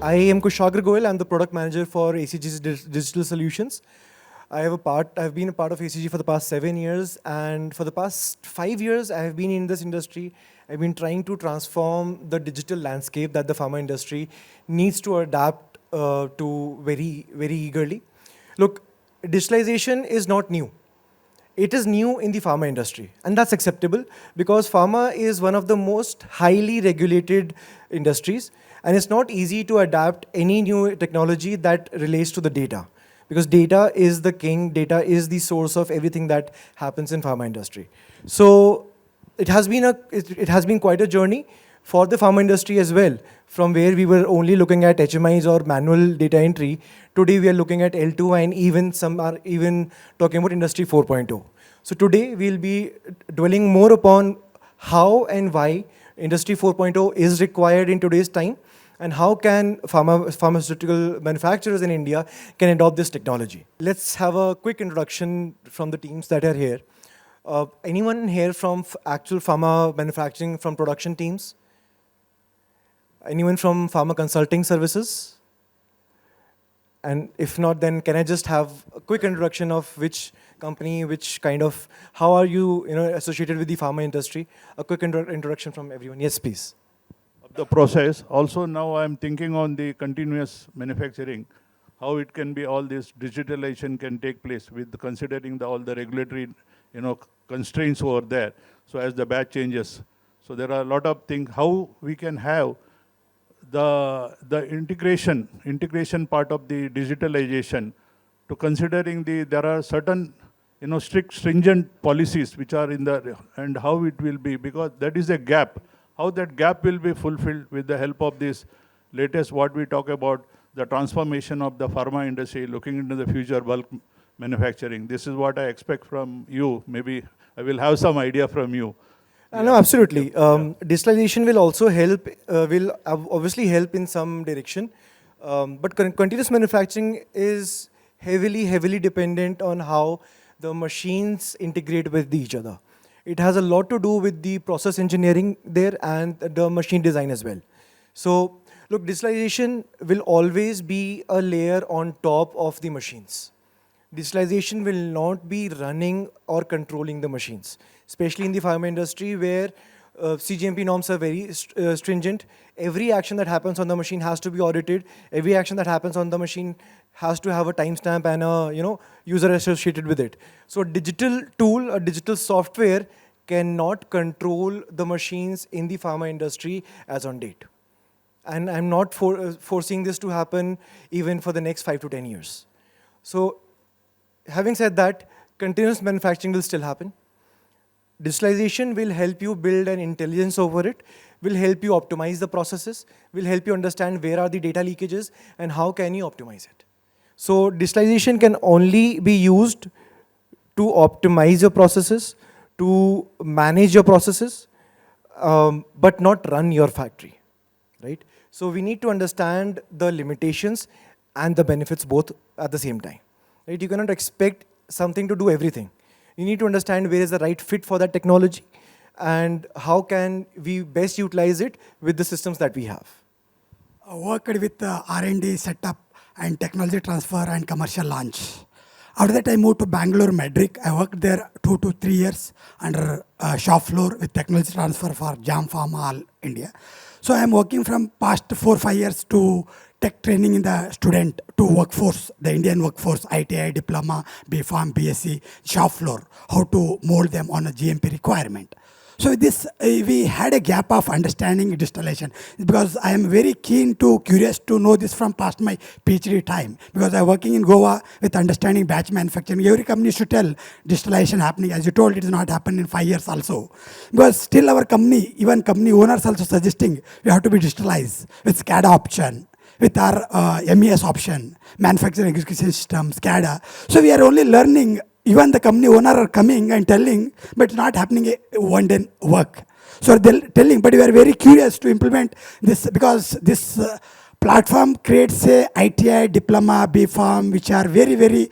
I am Kushagra Goyal. I'm the product manager for ACG's Digital Solutions. I've been a part of ACG for the past 7 years, and for the past 5 years, I have been in this industry. I've been trying to transform the digital landscape that the pharma industry needs to adapt to very, very eagerly. Look, digitalization is not new. It is new in the pharma industry, and that's acceptable because pharma is one of the most highly regulated industries, and it's not easy to adapt any new technology that relates to the data, because data is the king, data is the source of everything that happens in pharma industry. So it has been quite a journey for the pharma industry as well. From where we were only looking at HMIs or manual data entry, today we are looking at L2, and even some are even talking about Industry 4.0. So today we'll be dwelling more upon how and why Industry 4.0 is required in today's time, and how can pharmaceutical manufacturers in India can adopt this technology. Let's have a quick introduction from the teams that are here. Anyone here from actual pharma manufacturing, from production teams? Anyone from pharma consulting services? And if not, then can I just have a quick introduction of which company, which kind of, how are you, associated with the pharma industry? A quick introduction from everyone. Yes, please. The process. Also now I'm thinking on the continuous manufacturing, how it can be, all this digitalization can take place with considering all the regulatory constraints over there. So as the batch changes. So there are a lot of things, how we can have the integration part of the digitalization, to considering there are certain strict stringent policies which are in the, and how it will be, because that is a gap. How that gap will be fulfilled with the help of this latest, what we talk about, the transformation of the pharma industry, looking into the future bulk manufacturing. This is what I expect from you. Maybe I will have some idea from you. No, absolutely. Digitalization will also help, will obviously help in some direction. But continuous manufacturing is heavily dependent on how the machines integrate with each other. It has a lot to do with the process engineering there and the machine design as well. So look, digitalization will always be a layer on top of the machines. Digitalization will not be running or controlling the machines, especially in the pharma industry where CGMP norms are very stringent. Every action that happens on the machine has to be audited. Every action that happens on the machine has to have a timestamp and a user associated with it. So a digital tool, a digital software cannot control the machines in the pharma industry as on date. And I'm not foreseeing this to happen even for the next 5 to 10 years. So having said that, continuous manufacturing will still happen. Digitalization will help you build an intelligence over it, will help you optimize the processes, will help you understand where are the data leakages and how can you optimize it. So digitalization can only be used to optimize your processes, to manage your processes, but not run your factory, right? So we need to understand the limitations and the benefits both at the same time, right? You cannot expect something to do everything. You need to understand where is the right fit for that technology and how can we best utilize it with the systems that we have. I worked with R&D setup and technology transfer and commercial launch. After that, I moved to Bangalore, Medrick. I worked there 2 to 3 years under shop floor with technology transfer for Jam Pharma all India. So I am working from past 4 or 5 years to tech training in the student to workforce, the Indian workforce, ITI, diploma, B.Pharm, BSc, shop floor, how to mold them on a GMP requirement. So this, we had a gap of understanding digitalization, because I am very curious to know this from past my PhD time, because I'm working in Goa with understanding batch manufacturing. Every company should tell digitalization happening. As you told, it is not happening in 5 years also. Because still our company, even company owners also suggesting we have to be digitalized with SCADA option, with our MES option, manufacturing execution system, SCADA. So we are only learning. Even the company owner are coming and telling, but it's not happening one day work. So they're telling, but we are very curious to implement this, because this platform creates a ITI, diploma, B.Pharm, which are very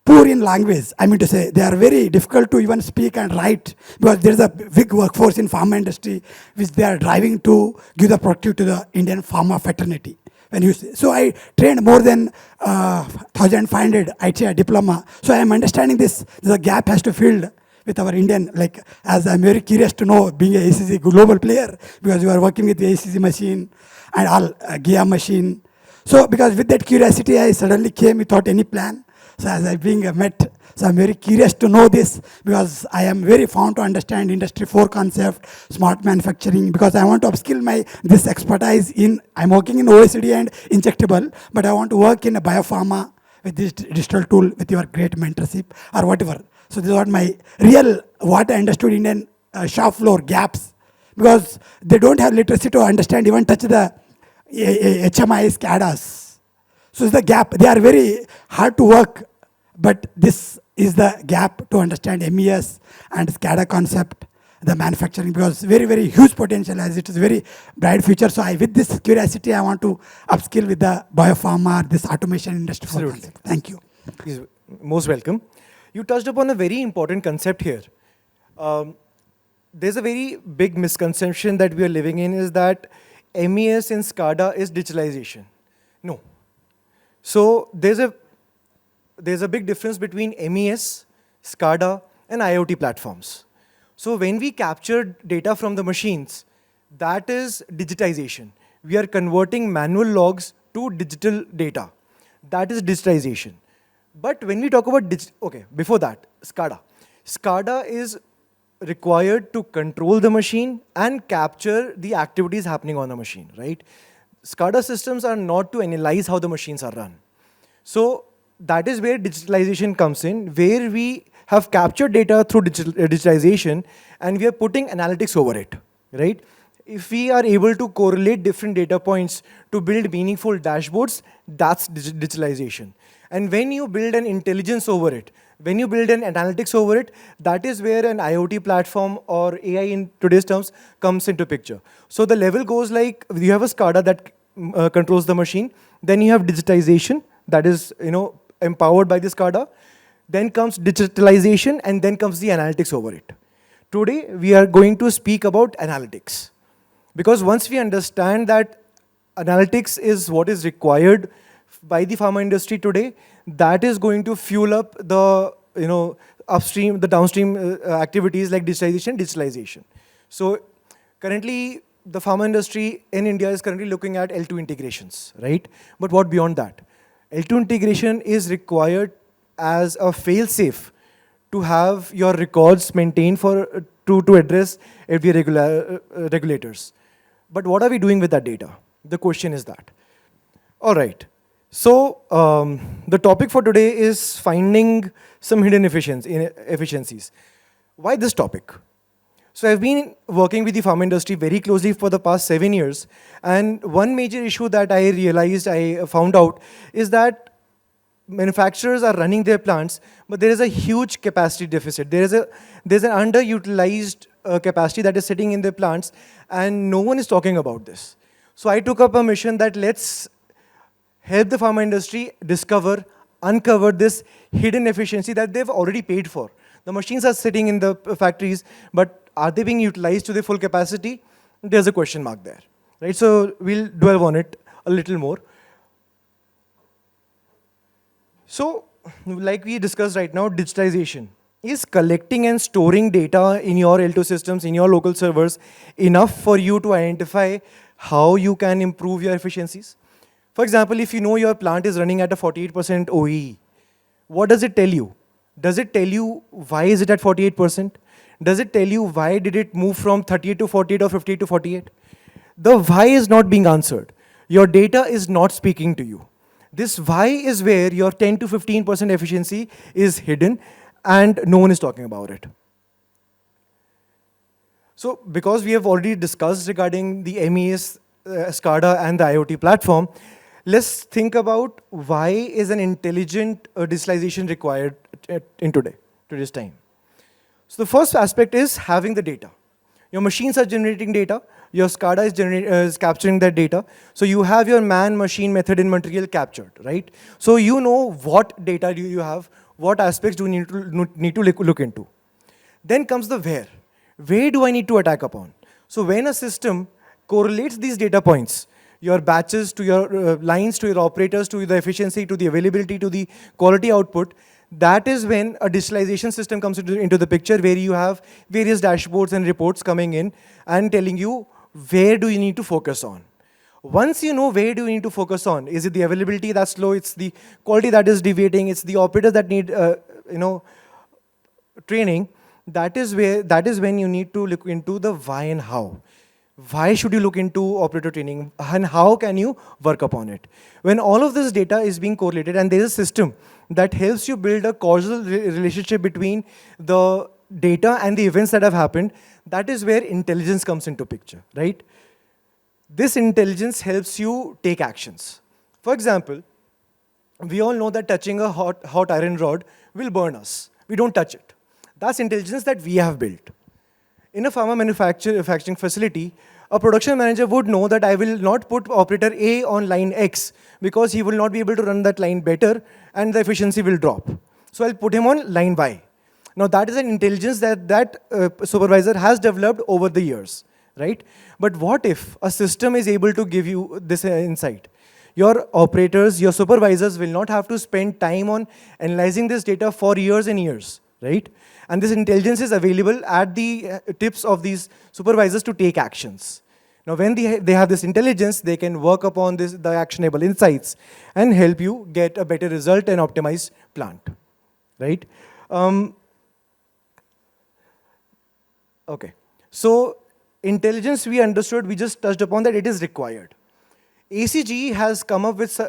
poor in language. I mean to say, they are very difficult to even speak and write, because there is a big workforce in pharma industry which they are driving to give the productive to the Indian pharma fraternity. When you so I trained more than 1,500 IT diploma. So I am understanding this. The gap has to fill with our Indian, like, as I'm very curious to know, being a ACG global player, because you are working with the ACG machine and all GIA machine. So because with that curiosity, I suddenly came without any plan. So as I being met, so I'm very curious to know this, because I am very fond to understand Industry 4 concept, smart manufacturing, because I want to upskill my this expertise in, I'm working in OECD and injectable, but I want to work in a biopharma with this digital tool with your great mentorship or whatever. So this is what my real, what I understood Indian shop floor gaps, because they don't have literacy to understand, even touch the HMI SCADAs. So it's the gap. They are very hard to work, but this is the gap to understand MES and SCADA concept, the manufacturing, because very, very huge potential, as it is very bright future. So with this curiosity, I want to upskill with the biopharma, this automation industry. Absolutely. Thank you. He's most welcome. You touched upon a very important concept here. There's a very big misconception that we are living in, is that MES in SCADA is digitalization. No. So there's a big difference between MES, SCADA, and IoT platforms. So when we capture data from the machines, that is digitization. We are converting manual logs to digital data. That is digitization. But when we talk about before that, SCADA. SCADA is required to control the machine and capture the activities happening on the machine, right? SCADA systems are not to analyze how the machines are run. So that is where digitalization comes in, where we have captured data through digitalization and we are putting analytics over it, right? If we are able to correlate different data points to build meaningful dashboards, that's digitalization. And when you build an intelligence over it, when you build an analytics over it, that is where an IoT platform or AI in today's terms comes into picture. So the level goes like, you have a SCADA that controls the machine, then you have digitization that is empowered by the SCADA, then comes digitalization, and then comes the analytics over it. Today, we are going to speak about analytics. Because once we understand that analytics is what is required by the pharma industry today, that is going to fuel up the upstream, the downstream activities like digitalization. So currently, the pharma industry in India is currently looking at L2 integrations, right? But what beyond that? L2 integration is required as a fail-safe to have your records maintained to address FDA regulators. But what are we doing with that data? The question is that. All right. So the topic for today is finding some hidden efficiencies. Why this topic? So I've been working with the pharma industry very closely for the past 7 years. And one major issue that I found out is that manufacturers are running their plants, but there is a huge capacity deficit. There's an underutilized capacity that is sitting in their plants, and no one is talking about this. So I took up a mission that let's help the pharma industry uncover this hidden efficiency that they've already paid for. The machines are sitting in the factories, but are they being utilized to their full capacity? There's a question mark there, right? So we'll dwell on it a little more. So, like we discussed right now, digitization. Is collecting and storing data in your L2 systems, in your local servers, enough for you to identify how you can improve your efficiencies? For example, if you know your plant is running at a 48% OEE, what does it tell you? Does it tell you why is it at 48%? Does it tell you why did it move from 38 to 48 or 58 to 48? The why is not being answered. Your data is not speaking to you. This why is where your 10 to 15% efficiency is hidden and no one is talking about it. So because we have already discussed regarding the MES, SCADA and the IoT platform, let's think about why is an intelligent digitalization required in today's time. So the first aspect is having the data. Your machines are generating data. Your SCADA is capturing that data. So you have your man-machine method in material captured, right? So you know what data do you have, what aspects do you need to look into. Then comes the where. Where do I need to attack upon? So when a system correlates these data points your batches, to your lines, to your operators, to the efficiency, to the availability, to the quality output. That is when a digitalization system comes into the picture, where you have various dashboards and reports coming in and telling you where do you need to focus on. Once you know where do you need to focus on, is it the availability that's low, it's the quality that is deviating, it's the operators that need training, that is when you need to look into the why and how. Why should you look into operator training, and how can you work upon it? When all of this data is being correlated, and there is a system that helps you build a causal relationship between the data and the events that have happened, that is where intelligence comes into picture, right? This intelligence helps you take actions. For example, we all know that touching a hot iron rod will burn us. We don't touch it. That's intelligence that we have built. In a pharma manufacturing facility, a production manager would know that I will not put operator A on line X because he will not be able to run that line better and the efficiency will drop. So I'll put him on line Y. Now that is an intelligence that supervisor has developed over the years, right? But what if a system is able to give you this insight? Your operators, your supervisors will not have to spend time on analyzing this data for years and years, right? And this intelligence is available at the tips of these supervisors to take actions. Now, when they have this intelligence, they can work upon the actionable insights and help you get a better result and optimized plant, right? Okay, so intelligence we understood, we just touched upon that it is required. ACG has come up with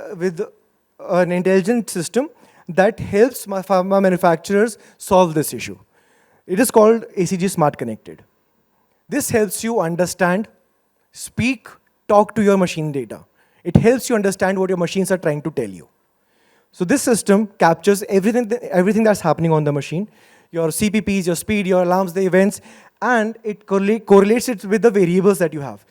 an intelligent system that helps pharma manufacturers solve this issue. It is called ACG Smart Connected. This helps you understand, speak, talk to your machine data. It helps you understand what your machines are trying to tell you. So this system captures everything that's happening on the machine, your CPPs, your speed, your alarms, the events, and it correlates it with the variables that you have.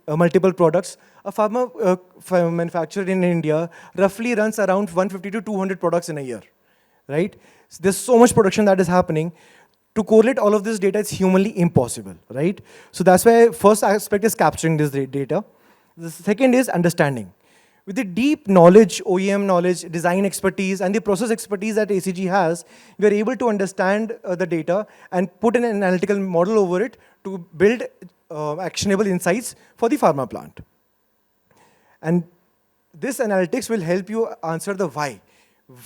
Multiple products. A pharma manufacturer in India roughly runs around 150 to 200 products in a year, right? So there's so much production that is happening. To correlate all of this data is humanly impossible, right? So that's why first aspect is capturing this data. The second is understanding. With the deep knowledge, OEM knowledge, design expertise, and the process expertise that ACG has, we are able to understand the data and put an analytical model over it to build actionable insights for the pharma plant. And this analytics will help you answer the why.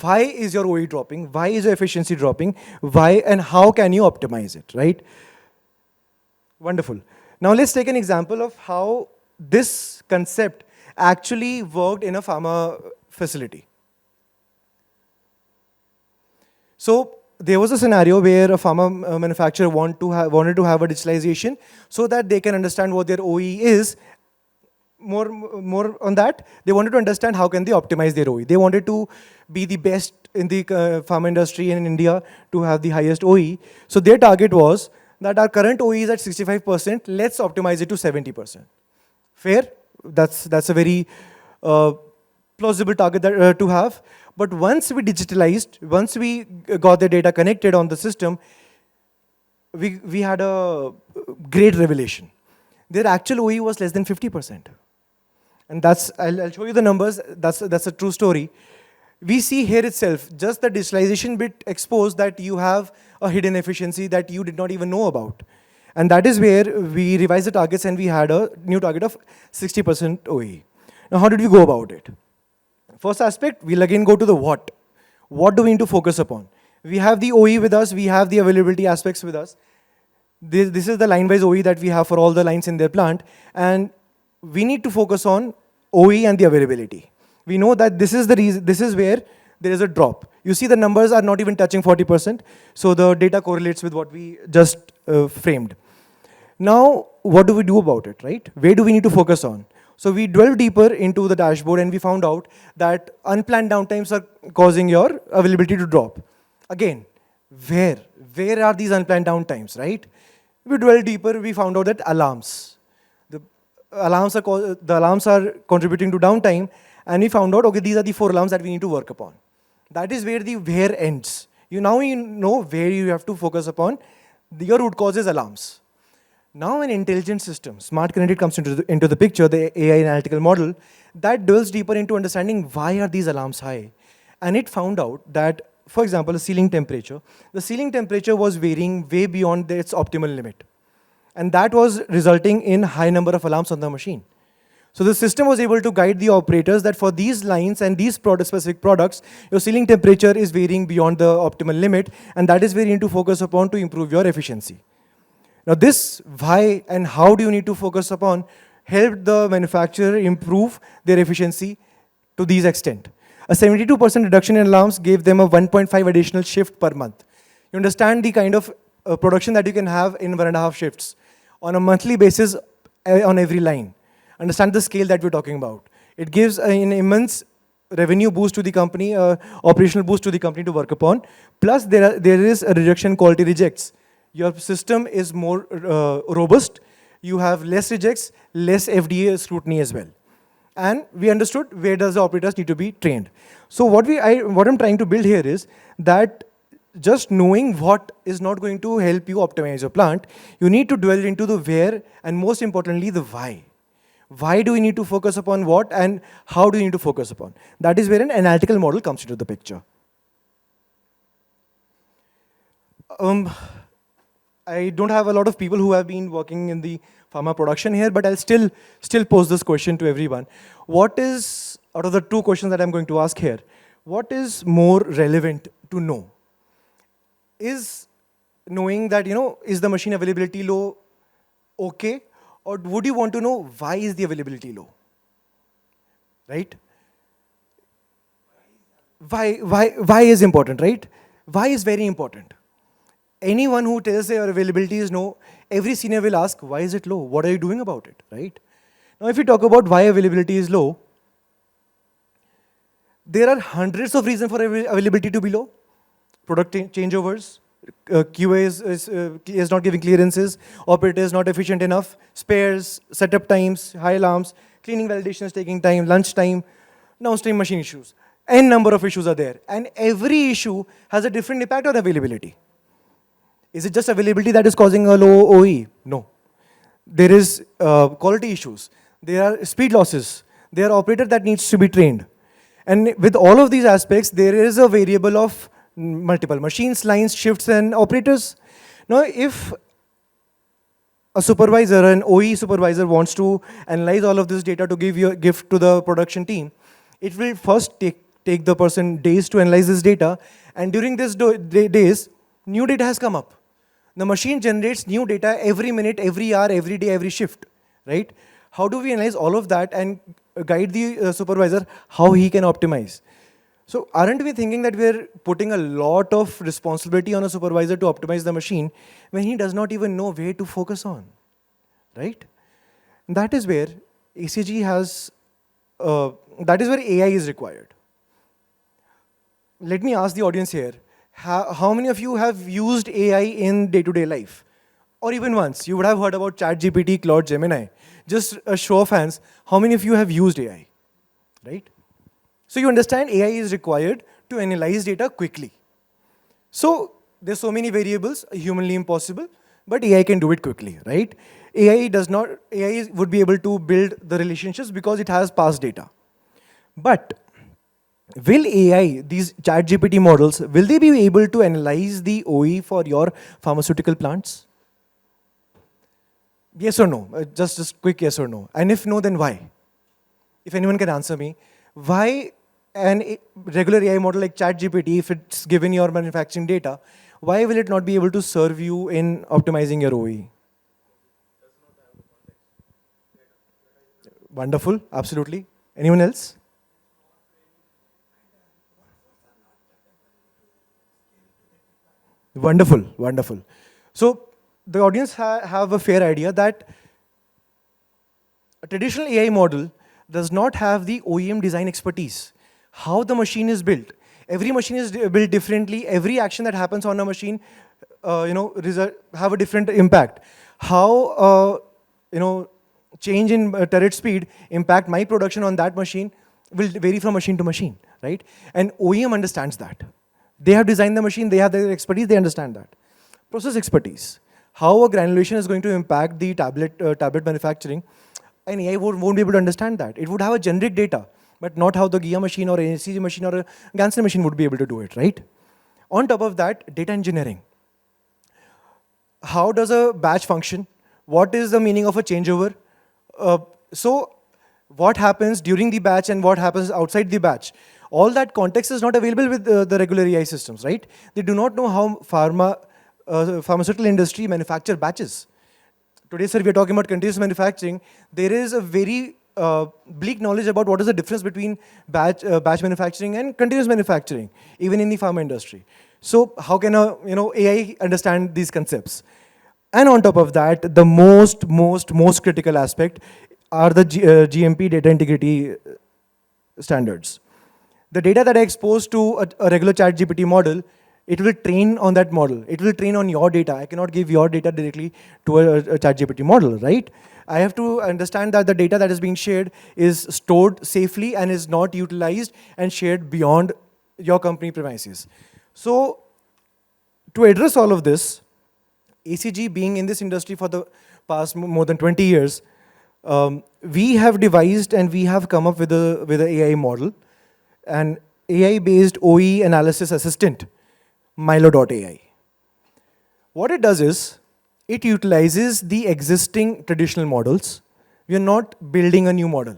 Why is your OE dropping? Why is your efficiency dropping? Why and how can you optimize it, right? Wonderful. Now let's take an example of how this concept actually worked in a pharma facility. So there was a scenario where a pharma manufacturer wanted to have a digitalization so that they can understand what their OE is. More on that, they wanted to understand how can they optimize their OE. They wanted to be the best in the pharma industry in India, to have the highest OE. So their target was that our current OE is at 65%, let's optimize it to 70%. Fair? That's a very plausible target to have. But once we digitalized, once we got the data connected on the system, we had a great revelation. Their actual OE was less than 50%. And I'll show you the numbers, that's a true story. We see here itself, just the digitalization bit exposed that you have a hidden efficiency that you did not even know about. And that is where we revised the targets and we had a new target of 60% OE. Now, how did we go about it? First aspect, we'll again go to the what. What do we need to focus upon? We have the OE with us, we have the availability aspects with us. This is the line-wise OE that we have for all the lines in their plant. And we need to focus on OE and the availability. We know that this is the reason, this is where there is a drop. You see the numbers are not even touching 40%. So the data correlates with what we just framed. Now, what do we do about it, right? Where do we need to focus on? So we dwelled deeper into the dashboard and we found out that unplanned downtimes are causing your availability to drop. Again, where are these unplanned downtimes, right? We dwelled deeper, we found out that alarms. The alarms are contributing to downtime, and we found out, okay, these are the 4 alarms that we need to work upon. That is where the where ends. You know where you have to focus upon. Your root cause is alarms. Now an intelligent system, smart connected, comes into the picture, the AI analytical model, that delves deeper into understanding why are these alarms high. And it found out that, for example, the ceiling temperature was varying way beyond its optimal limit. And that was resulting in high number of alarms on the machine. So the system was able to guide the operators that for these lines and these specific products, your ceiling temperature is varying beyond the optimal limit, and that is where you need to focus upon to improve your efficiency. Now this why and how do you need to focus upon helped the manufacturer improve their efficiency to these extent. A 72% reduction in alarms gave them a 1.5 additional shift per month. You understand the kind of production that you can have in 1.5 shifts on a monthly basis on every line. Understand the scale that we're talking about. It gives an immense revenue boost to the company, operational boost to the company to work upon. Plus, there is a reduction in quality rejects. Your system is more robust. You have less rejects, less FDA scrutiny as well. And we understood where does the operators need to be trained. So what I'm trying to build here is that just knowing what is not going to help you optimize your plant, you need to dwell into the where and most importantly the why. Why do we need to focus upon what and how do you need to focus upon? That is where an analytical model comes into the picture. I don't have a lot of people who have been working in the pharma production here, but I'll still pose this question to everyone. What is, out of the two questions that I'm going to ask here, what is more relevant to know? Is knowing that, is the machine availability low okay? Or would you want to know why is the availability low? Right? Why is important, right? Why is very important. Anyone who tells their availability is low, every senior will ask, why is it low? What are you doing about it, right? Now, if you talk about why availability is low, there are hundreds of reasons for availability to be low. Product changeovers, QA is not giving clearances, operator is not efficient enough, spares, setup times, high alarms, cleaning validation is taking time, lunch time, downstream machine issues. N number of issues are there. And every issue has a different impact on availability. Is it just availability that is causing a low OE? No. There is quality issues. There are speed losses. There are operator that needs to be trained. And with all of these aspects, there is a variable of multiple machines, lines, shifts, and operators. Now, if a supervisor, an OE supervisor wants to analyze all of this data to give to the production team, it will first take the person days to analyze this data. And during this days, new data has come up. The machine generates new data every minute, every hour, every day, every shift, right? How do we analyze all of that and guide the supervisor how he can optimize? So aren't we thinking that we're putting a lot of responsibility on a supervisor to optimize the machine when he does not even know where to focus on, right? And that is where ACG has, that is where AI is required. Let me ask the audience here, how many of you have used AI in day-to-day life? Or even once, you would have heard about ChatGPT, Claude, Gemini. Just a show of hands, how many of you have used AI, right? So you understand AI is required to analyze data quickly. So there's so many variables, humanly impossible, but AI can do it quickly, right? AI would be able to build the relationships because it has past data. But will AI, these ChatGPT models, will they be able to analyze the OE for your pharmaceutical plants? Yes or no? Just quick yes or no. And if no, then why? If anyone can answer me, why an regular AI model like ChatGPT, if it's given your manufacturing data, why will it not be able to serve you in optimizing your OE? Wonderful, absolutely. Anyone else? Wonderful, wonderful. So the audience have a fair idea that a traditional AI model does not have the OEM design expertise. How the machine is built. Every machine is built differently. Every action that happens on a machine, have a different impact. How, change in turret speed impact my production on that machine will vary from machine to machine, right? And OEM understands that. They have designed the machine, they have their expertise, they understand that. Process expertise. how a granulation is going to impact the tablet manufacturing, an AI won't be able to understand that. It would have a generic data, but not how the GIA machine or an ACG machine or a Ganser machine would be able to do it, right? On top of that, data engineering. How does a batch function? What is the meaning of a changeover? So what happens during the batch and what happens outside the batch? All that context is not available with the regular AI systems, right? They do not know how pharmaceutical industry manufacture batches. Today, sir, we are talking about continuous manufacturing. There is a very bleak knowledge about what is the difference between batch manufacturing and continuous manufacturing, even in the pharma industry. So how can a AI understand these concepts? And on top of that, the most critical aspect are the GMP data integrity standards. The data that I expose to a regular ChatGPT model, it will train on that model. It will train on your data. I cannot give your data directly to a ChatGPT model, right? I have to understand that the data that is being shared is stored safely and is not utilized and shared beyond your company premises. So to address all of this, ACG being in this industry for the past more than 20 years, we have devised and we have come up with an AI model, an AI-based OE analysis assistant, Milo.ai. What it does is, it utilizes the existing traditional models. We are not building a new model.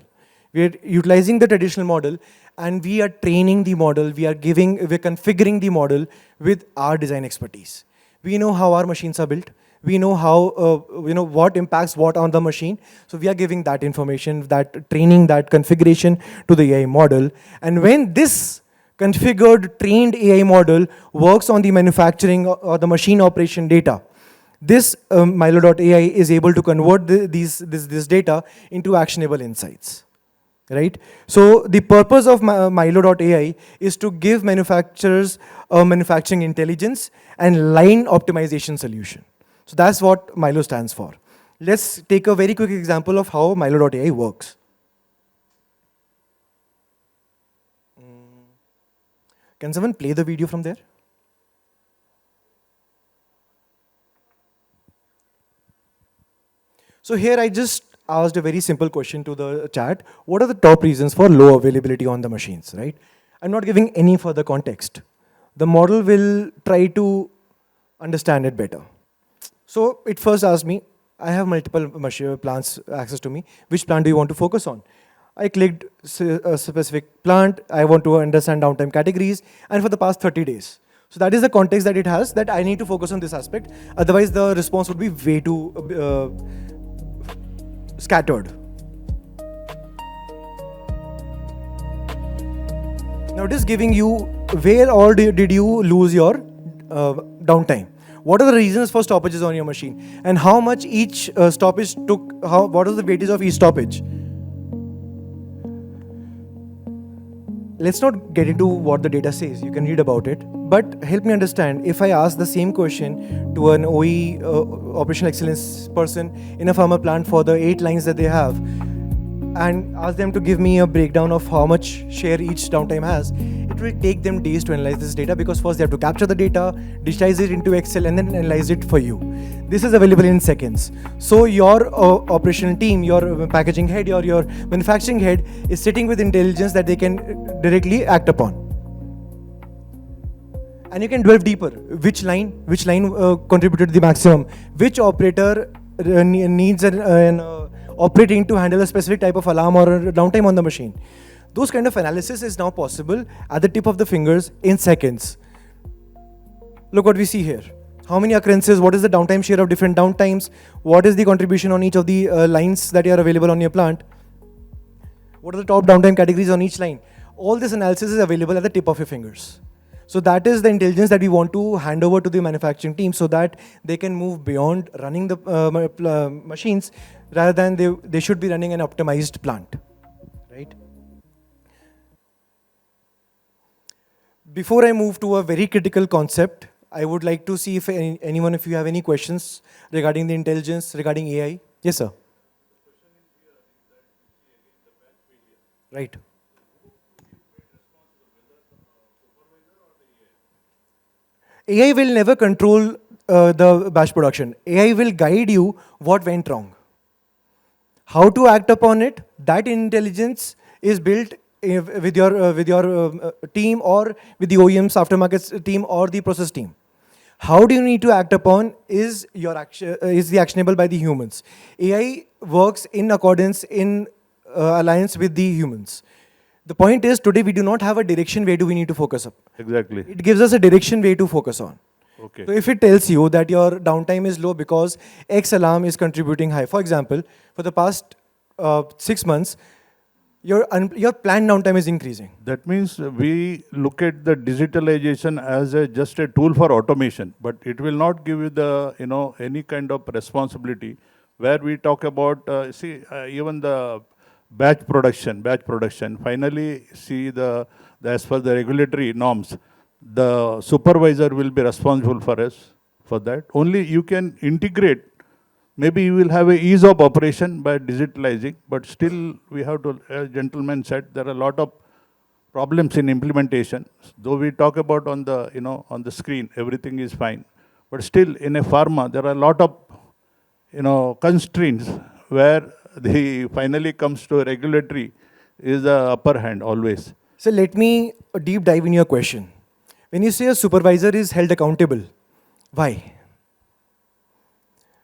We are utilizing the traditional model and we are training the model, we're configuring the model with our design expertise. We know how our machines are built. We know how, what impacts what on the machine. So we are giving that information, that training, that configuration to the AI model. And when this configured, trained AI model works on the manufacturing or the machine operation data, this Milo.ai is able to convert this data into actionable insights. Right? So the purpose of Milo.ai is to give manufacturers manufacturing intelligence and line optimization solution. So that's what Milo stands for. Let's take a very quick example of how Milo.ai works. Can someone play the video from there? So here I just asked a very simple question to the chat. What are the top reasons for low availability on the machines, right? I'm not giving any further context. The model will try to understand it better. So it first asked me, I have multiple plants access to me. Which plant do you want to focus on? I clicked a specific plant. I want to understand downtime categories. And for the past 30 days. So that is the context that it has, that I need to focus on this aspect. Otherwise, the response would be way too scattered. Now it is giving you where all did you lose your downtime. What are the reasons for stoppages on your machine? And how much each stoppage took, what is the weightage of each stoppage? Let's not get into what the data says, you can read about it. But help me understand, if I ask the same question to an OE operational excellence person in a pharma plant for the 8 lines that they have, and ask them to give me a breakdown of how much share each downtime has, it will take them days to analyze this data, because first they have to capture the data, digitize it into Excel, and then analyze it for you. This is available in seconds. So your operational team, your packaging head, your manufacturing head is sitting with intelligence that they can directly act upon. And you can delve deeper. Which line contributed the maximum? Which operator needs an operating to handle a specific type of alarm or downtime on the machine? Those kind of analysis is now possible at the tip of the fingers in seconds. Look what we see here. How many occurrences, what is the downtime share of different downtimes, what is the contribution on each of the lines that are available on your plant, what are the top downtime categories on each line. All this analysis is available at the tip of your fingers. So that is the intelligence that we want to hand over to the manufacturing team, so that they can move beyond running the machines, rather than they should be running an optimized plant, right? Before I move to a very critical concept, I would like to see if anyone, if you have any questions regarding the intelligence, regarding AI. Yes, sir. Right. AI will never control the batch production. AI will guide you what went wrong. How to act upon it, that intelligence is built with your team or with the OEM's aftermarket team or the process team. How do you need to act upon is your action is the actionable by the humans. AI works in accordance in alliance with the humans. The point is today we do not have a direction where do we need to focus up. Exactly. It gives us a direction way to focus on. Okay. So if it tells you that your downtime is low because X alarm is contributing high, for example, for the past 6 months, your planned downtime is increasing. That means we look at the digitalization as just a tool for automation, but it will not give you the, any kind of responsibility where we talk about, even the batch production, finally see as per the regulatory norms, the supervisor will be responsible for us for that. Only you can integrate. Maybe you will have a ease of operation by digitalizing, but still we have to, as gentleman said, there are a lot of problems in implementation. Though we talk about on the, on the screen, everything is fine. But still in a pharma, there are a lot of, constraints where the finally comes to regulatory is the upper hand always. So let me deep dive in your question. When you say a supervisor is held accountable, why?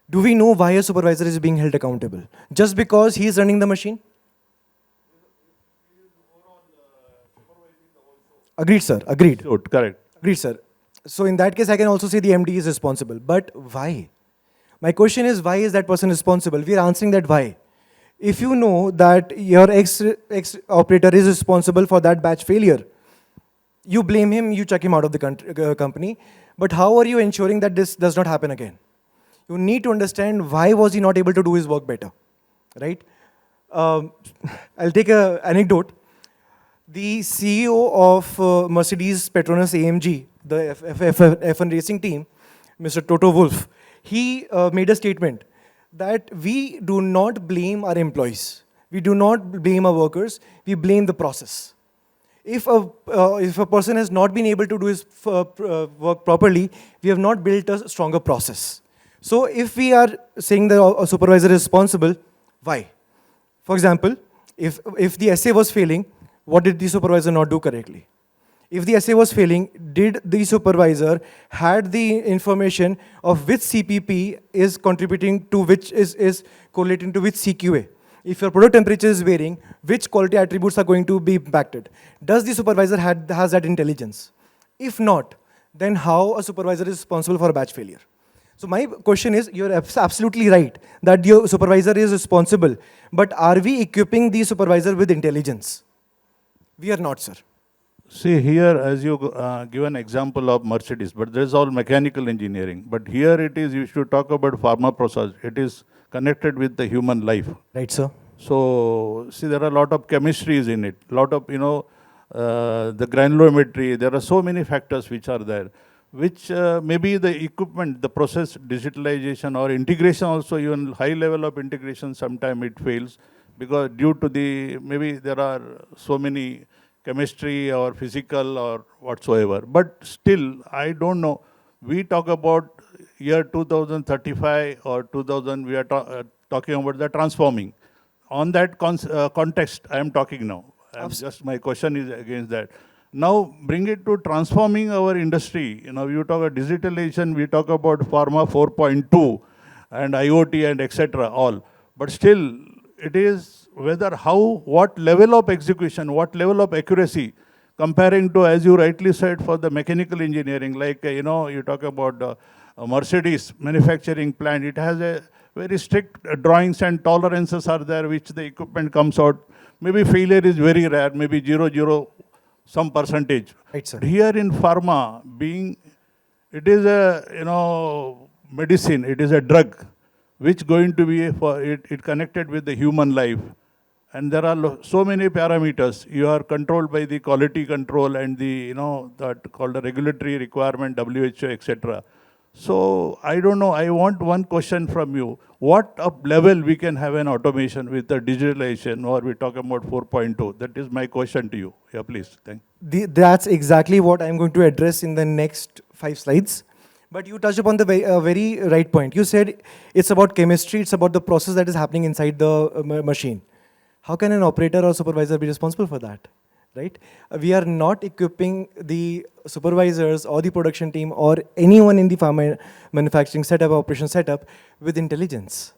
Do we know why a supervisor is being held accountable? Just because he is running the machine? Agreed, sir. Agreed. Good, correct. Agreed, sir. So in that case, I can also say the MD is responsible. But why? My question is, why is that person responsible? We are answering that why. If you know that your ex operator is responsible for that batch failure, you blame him, you chuck him out of the company. But how are you ensuring that this does not happen again? You need to understand why was he not able to do his work better, right? I'll take an anecdote. The CEO of Mercedes Petronas AMG, the F1 racing team, Mr. Toto Wolff, he made a statement that we do not blame our employees. We do not blame our workers. We blame the process. If a person has not been able to do his work properly, we have not built a stronger process. So if we are saying that a supervisor is responsible, why? For example, if the essay was failing, what did the supervisor not do correctly? If the essay was failing, did the supervisor had the information of which CPP is contributing to which is correlating to which CQA? If your product temperature is varying, which quality attributes are going to be impacted? Does the supervisor has that intelligence? If not, then how a supervisor is responsible for a batch failure? So my question is, you're absolutely right that your supervisor is responsible, but are we equipping the supervisor with intelligence? We are not, sir. See here, as you give an example of Mercedes, but there is all mechanical engineering. But here it is, you should talk about pharma process. It is connected with the human life. Right, sir. So, see, there are a lot of chemistries in it, a lot of, the granulometry. There are so many factors which are there, which maybe the equipment, the process digitalization or integration also, even high level of integration, sometimes it fails because due to maybe there are so many chemistry or physical or whatsoever. But still, I don't know. We talk about year 2035 or 2000, we are talking about the transforming. On that context, I am talking now. Just my question is against that. Now, bring it to transforming our industry. You talk about digitalization, we talk about Pharma 4.2 and IoT and etc. all. But still, it is whether what level of execution, what level of accuracy, comparing to, as you rightly said, for the mechanical engineering, like, you talk about Mercedes manufacturing plant, it has a very strict drawings and tolerances are there, which the equipment comes out. Maybe failure is very rare, maybe 0, some percentage. Right, sir. Here in pharma, it is a, medicine, it is a drug, which going to be for it connected with the human life. And there are so many parameters. You are controlled by the quality control and the, that called a regulatory requirement, WHO, etc. So I don't know, I want one question from you. What up level we can have an automation with the digitalization, or we talk about 4.2? That is my question to you. Yeah, please. Thank you. That's exactly what I'm going to address in the next 5 slides. But you touched upon the very right point. You said it's about chemistry, it's about the process that is happening inside the machine. How can an operator or supervisor be responsible for that, right? We are not equipping the supervisors or the production team or anyone in the pharma manufacturing setup, operation setup with intelligence.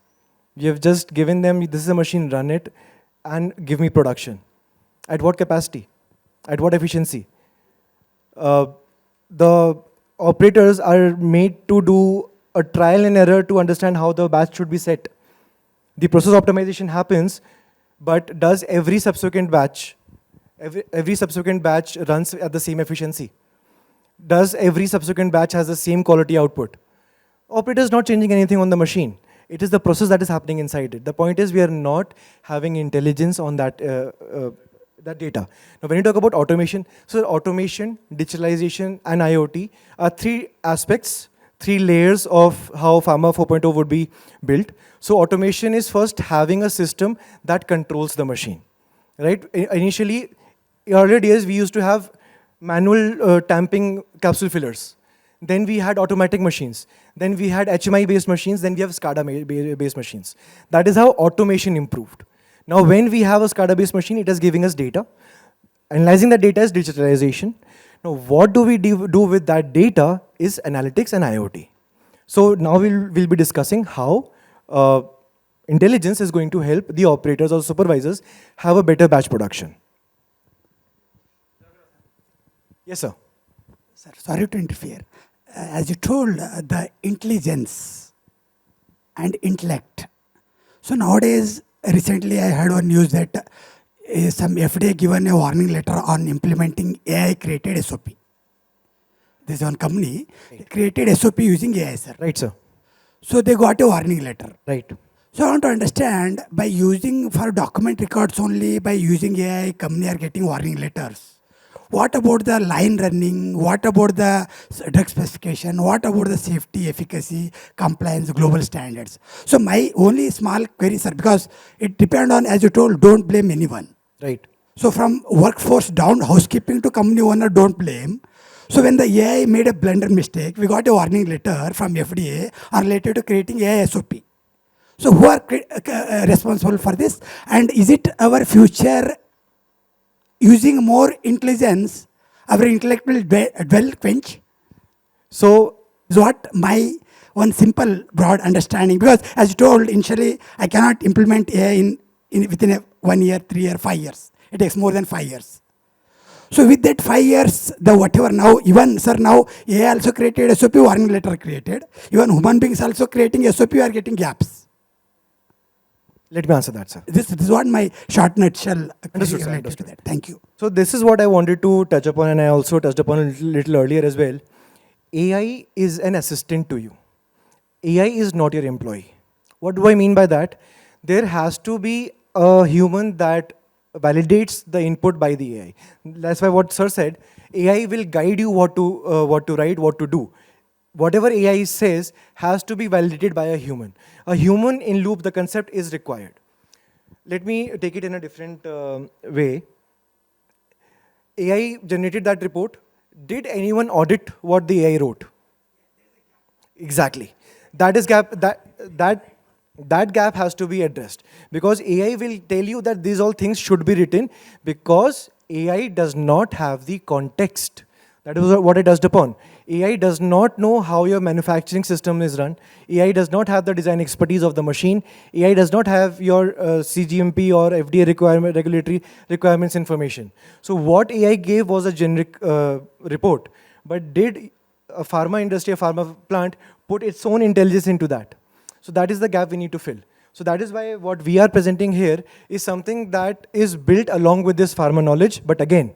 We have just given them, this is a machine, run it and give me production. At what capacity? At what efficiency? The operators are made to do a trial and error to understand how the batch should be set. The process optimization happens, but does every subsequent batch runs at the same efficiency? Does every subsequent batch has the same quality output? Operator is not changing anything on the machine. It is the process that is happening inside it. The point is we are not having intelligence on that data. Now, when you talk about automation, so automation, digitalization, and IoT are three aspects, three layers of how Pharma 4.0 would be built. So automation is first having a system that controls the machine, right? Initially, earlier days, we used to have manual tamping capsule fillers. Then we had automatic machines. Then we had HMI-based machines. Then we have SCADA-based machines. That is how automation improved. Now, when we have a SCADA-based machine, it is giving us data. Analyzing that data is digitalization. Now, what do we do with that data is analytics and IoT. So now we'll be discussing how intelligence is going to help the operators or supervisors have a better batch production. Yes, sir. Sir, sorry to interfere. As you told, the intelligence and intellect. So nowadays, recently I heard one news that some FDA given a warning letter on implementing AI created SOP. There's one company created SOP using AI, sir. Right, sir. So they got a warning letter. Right. So I want to understand, by using for document records only, by using AI, company are getting warning letters. What about the line running? What about the drug specification? What about the safety, efficacy, compliance, global standards? So my only small query, sir, because it depends on, as you told, don't blame anyone. Right. So from workforce down, housekeeping to company owner, don't blame. So when the AI made a blunder mistake, we got a warning letter from FDA related to creating AI SOP. So who are responsible for this? And is it our future using more intelligence, our intellect will dwell quench? So is what my one simple broad understanding, because as you told initially, I cannot implement AI within 1 year, 3 years, 5 years. It takes more than 5 years. So with that 5 years, the whatever now, even sir, now AI also created SOP, warning letter created. Even human beings also creating SOP, we are getting gaps. Let me answer that, sir. This is what my short nutshell Understood, sir, related understood. to that. Thank you. So this is what I wanted to touch upon, and I also touched upon a little earlier as well. AI is an assistant to you. AI is not your employee. What do I mean by that? There has to be a human that validates the input by the AI. That's why what sir said, AI will guide you what to write, what to do. Whatever AI says has to be validated by a human. A human in loop, the concept is required. Let me take it in a different way. AI generated that report. Did anyone audit what the AI wrote? Exactly. That is gap. That gap has to be addressed, because AI will tell you that these all things should be written, because AI does not have the context. That is what I touched upon. AI does not know how your manufacturing system is run. AI does not have the design expertise of the machine. AI does not have your CGMP or FDA regulatory requirements information. So what AI gave was a generic report. But did a pharma industry, a pharma plant, put its own intelligence into that? So that is the gap we need to fill. So that is why what we are presenting here is something that is built along with this pharma knowledge. But again,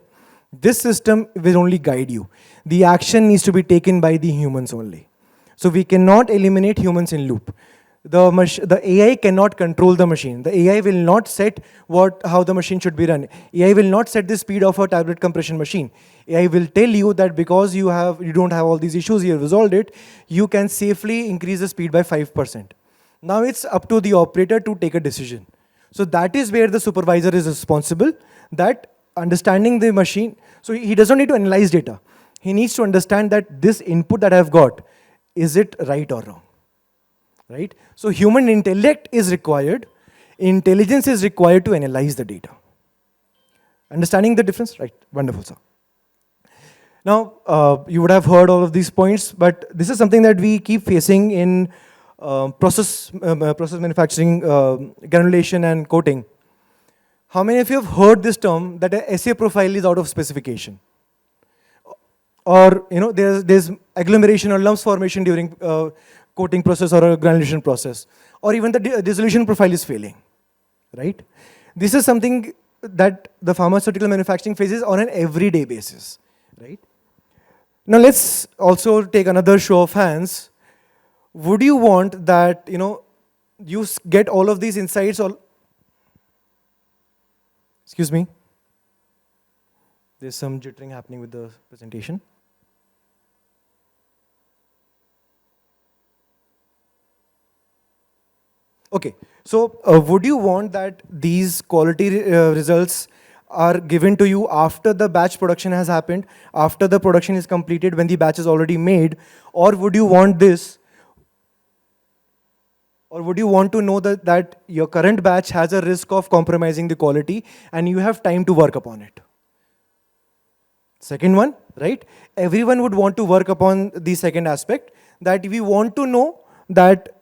this system will only guide you. The action needs to be taken by the humans only. So we cannot eliminate humans in loop. The AI cannot control the machine. The AI will not set how the machine should be run. AI will not set the speed of a tablet compression machine. AI will tell you that because you don't have all these issues, you have resolved it, you can safely increase the speed by 5%. Now it's up to the operator to take a decision. So that is where the supervisor is responsible, that understanding the machine. So he doesn't need to analyze data. He needs to understand that this input that I've got, is it right or wrong? Right? So human intellect is required, intelligence is required to analyze the data. Understanding the difference? Right, wonderful, sir. Now, you would have heard all of these points, but this is something that we keep facing in process manufacturing, granulation and coating. How many of you have heard this term that a SA profile is out of specification? Or there's agglomeration or lumps formation during coating process or a granulation process, or even the dissolution profile is failing, right? This is something that the pharmaceutical manufacturing faces on an everyday basis, right? Now let's also take another show of hands. Would you want that you get all of these insights? Excuse me. There's some jittering happening with the presentation. Okay, so would you want that these quality results are given to you after the batch production has happened, after the production is completed, when the batch is already made, or would you want this, or would you want to know that your current batch has a risk of compromising the quality and you have time to work upon it? Second one, right? Everyone would want to work upon the second aspect, that we want to know that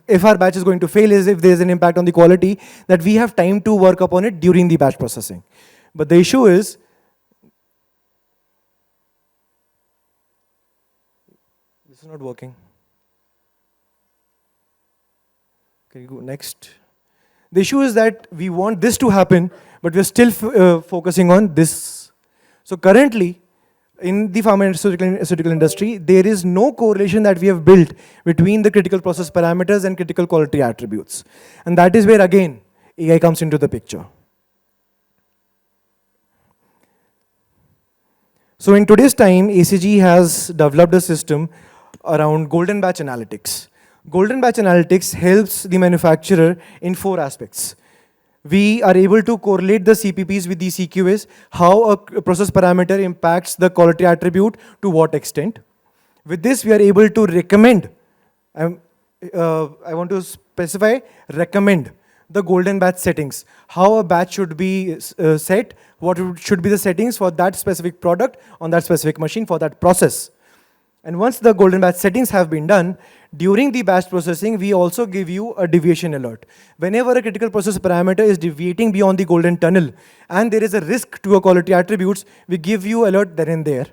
if our batch is going to fail, is if there's an impact on the quality, that we have time to work upon it during the batch processing. But the issue is, this is not working. Can you go next? The issue is that we want this to happen, but we're still focusing on this. So currently, in the pharmaceutical industry, there is no correlation that we have built between the critical process parameters and critical quality attributes. And that is where, again, AI comes into the picture. So in today's time, ACG has developed a system around golden batch analytics. Golden batch analytics helps the manufacturer in 4 aspects. We are able to correlate the CPPs with the CQAs, how a process parameter impacts the quality attribute, to what extent. With this, we are able to recommend, I want to specify, recommend the golden batch settings, how a batch should be set, what should be the settings for that specific product on that specific machine for that process. And once the golden batch settings have been done, during the batch processing, we also give you a deviation alert. Whenever a critical process parameter is deviating beyond the golden tunnel and there is a risk to a quality attributes, we give you alert then and there.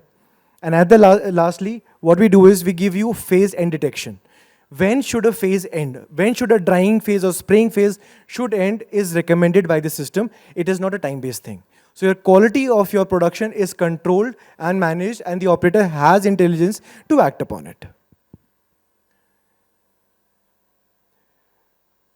And at the lastly, what we do is we give you phase end detection. When should a phase end? When should a drying phase or spraying phase should end is recommended by the system. It is not a time-based thing. So your quality of your production is controlled and managed, and the operator has intelligence to act upon it.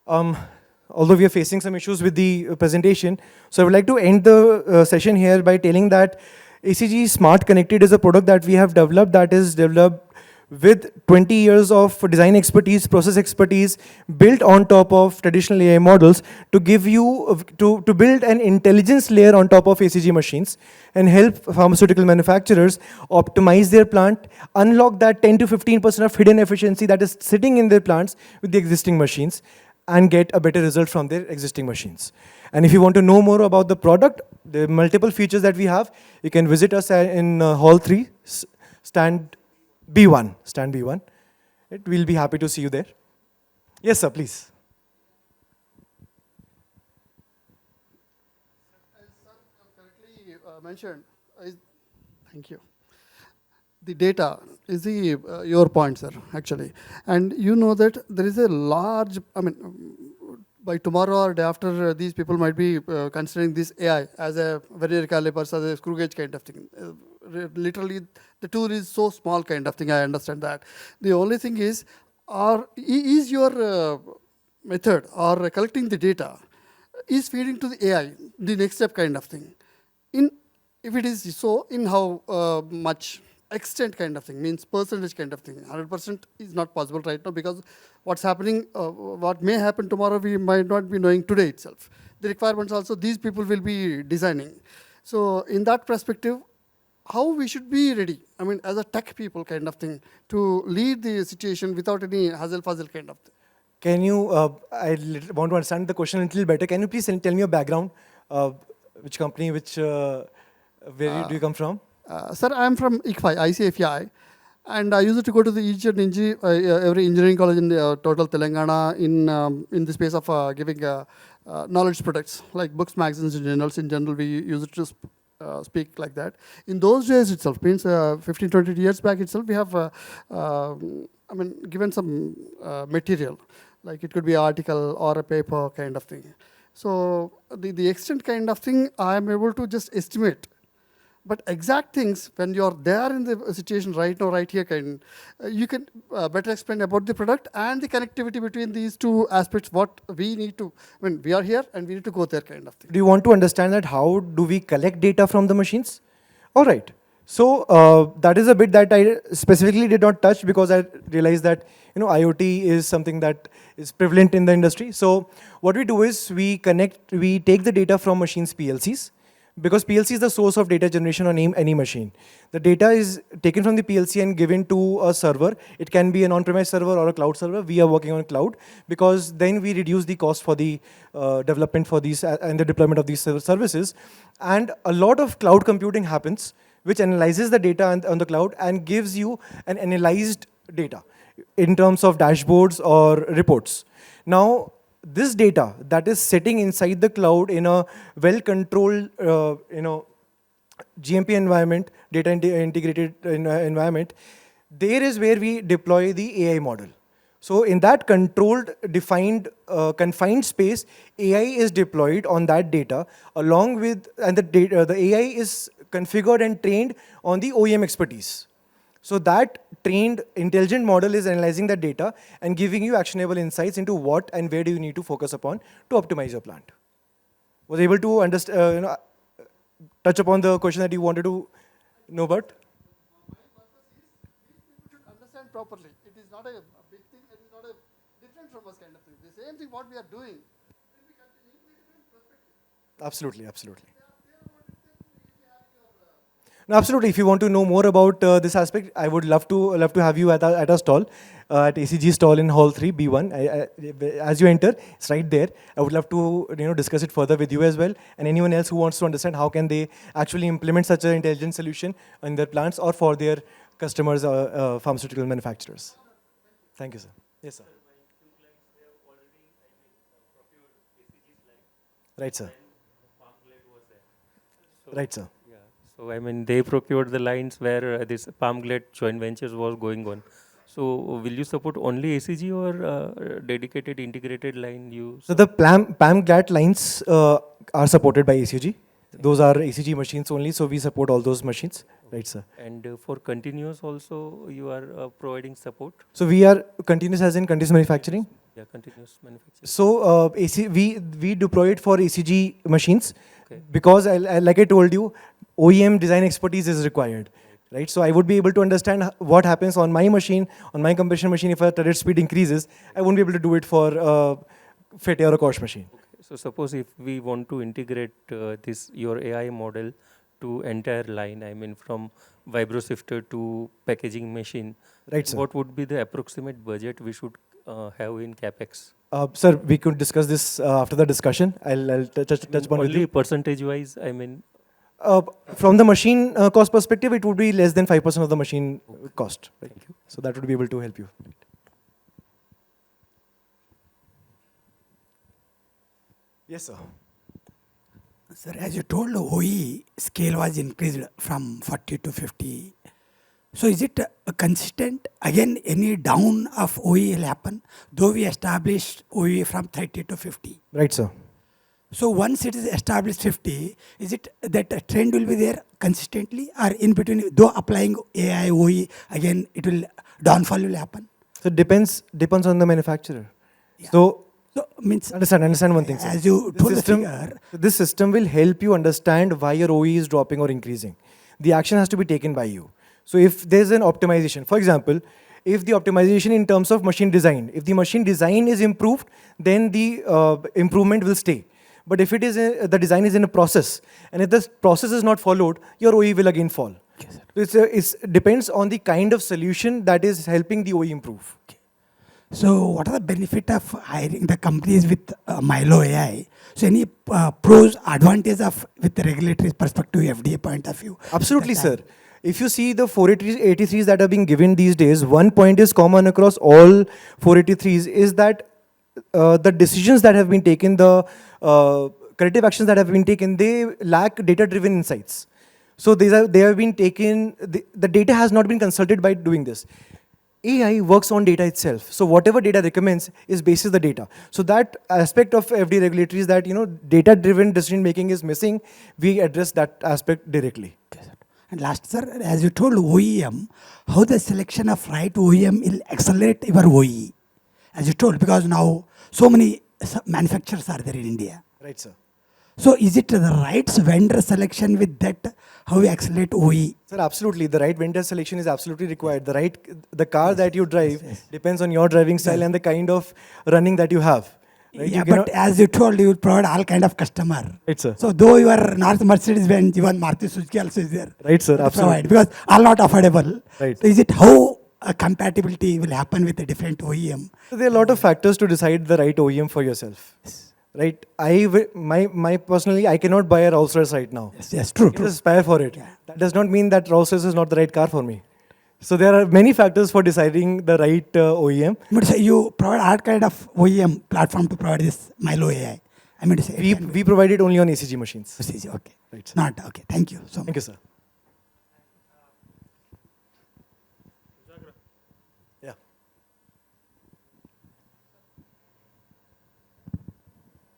Although we are facing some issues with the presentation, so I would like to end the session here by telling that ACG Smart Connected is a product that we have developed, that is developed with 20 years of design expertise, process expertise, built on top of traditional AI models to give you, to build an intelligence layer on top of ACG machines and help pharmaceutical manufacturers optimize their plant, unlock that 10 to 15% of hidden efficiency that is sitting in their plants with the existing machines, and get a better result from their existing machines. And if you want to know more about the product, the multiple features that we have, you can visit us in Hall 3, stand B1, stand B1. We'll be happy to see you there. Yes, sir, please. As sir correctly mentioned, thank you. The data is your point, sir, actually. And you know that there is a large, by tomorrow or day after, these people might be considering this AI as a vernier calipers, as a screw gauge kind of thing. Literally, the tool is so small kind of thing, I understand that. The only thing is your method or collecting the data is feeding to the AI, the next step kind of thing. If it is so, in how much extent kind of thing, means percentage kind of thing. 100% is not possible right now, because what's happening, what may happen tomorrow, we might not be knowing today itself. The requirements also, these people will be designing. So in that perspective, how we should be ready, I mean, as a tech people kind of thing, to lead the situation without any hassle-fuzzle kind of thing. Can you, want to understand the question a little better. Can you please tell me your background? Which company, where do you come from? Sir, I'm from ICFI, and I used to go to the each and every engineering college in total Telangana in the space of giving knowledge products like books, magazines, and journals. In general, we used to speak like that. In those days itself, means 15, 20 years back itself, we have, I mean, given some material, like it could be an article or a paper kind of thing. So the extent kind of thing, I am able to just estimate. But exact things, when you're there in the situation right now, right here, you can better explain about the product and the connectivity between these two aspects, what we need to, when we are here and we need to go there kind of thing. Do you want to understand that how do we collect data from the machines? All right. So that is a bit that I specifically did not touch because I realized that IoT is something that is prevalent in the industry. So what we do is we take the data from machines PLCs, because PLC is the source of data generation on any machine. The data is taken from the PLC and given to a server. It can be an on-premise server or a cloud server. We are working on cloud because then we reduce the cost for the development for these and the deployment of these services. And a lot of cloud computing happens, which analyzes the data on the cloud and gives you an analyzed data in terms of dashboards or reports. Now, this data that is sitting inside the cloud in a well-controlled, GMP environment, data integrated environment, there is where we deploy the AI model. So in that controlled, defined, confined space, AI is deployed on that data along with, and the AI is configured and trained on the OEM expertise. So that trained intelligent model is analyzing that data and giving you actionable insights into what and where do you need to focus upon to optimize your plant. Was able to understand, touch upon the question that you wanted to know about? My purpose is these people should understand properly. It is not a big thing. It is not a different from us kind of thing. The same thing what we are doing will be continuing with a different perspective. Absolutely, absolutely. No, absolutely. If you want to know more about this aspect, I would love to have you at our stall, at ACG stall in Hall 3, B1. As you enter, it's right there. I would love to discuss it further with you as well, and anyone else who wants to understand how can they actually implement such an intelligent solution in their plants or for their customers, pharmaceutical manufacturers. Thank you, sir. Yes, sir. Right, sir. Right, sir. So I mean, they procured the lines where this Palmgate joint ventures was going on. So will you support only ACG or dedicated integrated line use? So the PAM-GAT lines are supported by ACG. Those are ACG machines only, so we support all those machines. Right, sir. And for continuous also, you are providing support? So we are continuous as in continuous manufacturing? Yeah, continuous manufacturing. So we deploy it for ACG machines, Okay. because like I told you, OEM design expertise is required, right? So I would be able to understand what happens on my machine, on my compression machine. If a turret speed increases, I won't be able to do it for a FET or a Koch machine. Okay. So suppose if we want to integrate your AI model to entire line, I mean from vibrosifter to packaging machine, Right, sir. what would be the approximate budget we should have in CapEx? Sir, we could discuss this after the discussion. I'll touch upon with Only you. percentage wise, I mean. From the machine cost perspective, it would be less than 5% of the machine cost. Right? Thank you. So that would be able to help you. Yes, sir. Sir, as you told, OE scale was increased from 40 to 50. So is it consistent? Again, any down of OE will happen, though we established OE from 30 to 50. Right, sir. So once it is established 50, is it that a trend will be there consistently, or in between, though applying AI, OE, again, it will, downfall will happen? So it depends on the manufacturer. Yeah. So Means, understand one thing, sir. as you told the figure, This system will help you understand why your OE is dropping or increasing. The action has to be taken by you. So if there's an optimization, for example, if the optimization in terms of machine design, if the machine design is improved, then the improvement will stay. But if it is the design is in a process, and if the process is not followed, your OE will again fall. It depends on the kind of solution that is helping the OE improve. So what are the benefit of hiring the companies with Milo AI? So any pros, advantage of with the regulatory perspective, FDA point of view? Absolutely, sir. If you see the 483s that are being given these days, one point is common across all 483s is that the decisions that have been taken, the corrective actions that have been taken, they lack data-driven insights. So they have been taken, the data has not been consulted by doing this. AI works on data itself. So whatever data recommends is basis the data. So that aspect of FD regulatory is that, data-driven decision making is missing. We address that aspect directly. And last, sir, as you told OEM, how the selection of right OEM will accelerate your OE? As you told, because now so many manufacturers are there in India. Right, sir. So is it the right vendor selection with that, how we accelerate OE? Sir, absolutely. The right vendor selection is absolutely required. The car that you drive depends on your driving style and the kind of running that you have. Right? Yeah, but as you told, you provide all kind of customer. Right, sir. So though you are North Mercedes-Benz, even Maruti Suzuki also is there. Right, sir. To Absolutely. provide, because all not affordable. Right. So is it how a compatibility will happen with a different OEM? So there are a lot of factors to decide the right OEM for yourself. Right? My personally, I cannot buy a Rolls-Royce right now. Yes, true, I true. just aspire for it. Yeah. That does not mean that Rolls-Royce is not the right car for me. So there are many factors for deciding the right OEM. But say you provide all kind of OEM platform to provide this Milo AI. I mean to say. We provide it only on ACG machines. Okay. Right, sir. Not okay. Thank you so much. Thank you, sir. Yeah.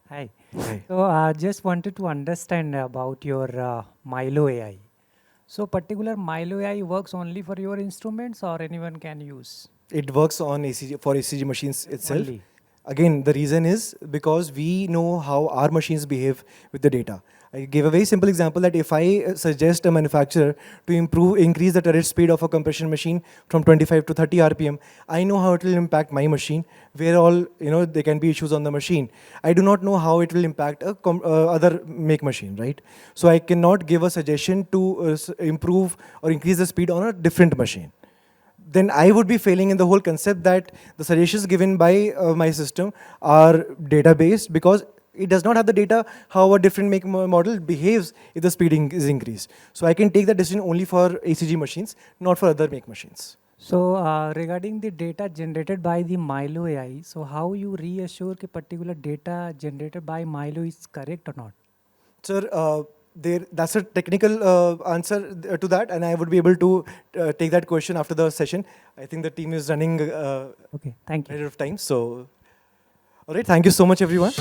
Hi. Hi. So just wanted to understand about your Milo AI. So particular Milo AI works only for your instruments or anyone can use? It works on ACG machines itself. Only. Again, the reason is because we know how our machines behave with the data. I gave a very simple example that if I suggest a manufacturer to increase the turret speed of a compression machine from 25 to 30 RPM, I know how it will impact my machine, where all, there can be issues on the machine. I do not know how it will impact a other make machine, right? So I cannot give a suggestion to improve or increase the speed on a different machine. Then I would be failing in the whole concept that the suggestions given by my system are data-based, because it does not have the data how a different make model behaves if the speeding is increased. So I can take the decision only for ACG machines, not for other make machines. So regarding the data generated by the Milo AI, so how you reassure that particular data generated by Milo is correct or not? Sir, that's a technical answer to that, and I would be able to take that question after the session. I think the team is running Okay, thank you. ahead of time. So, all right, thank you so much, everyone.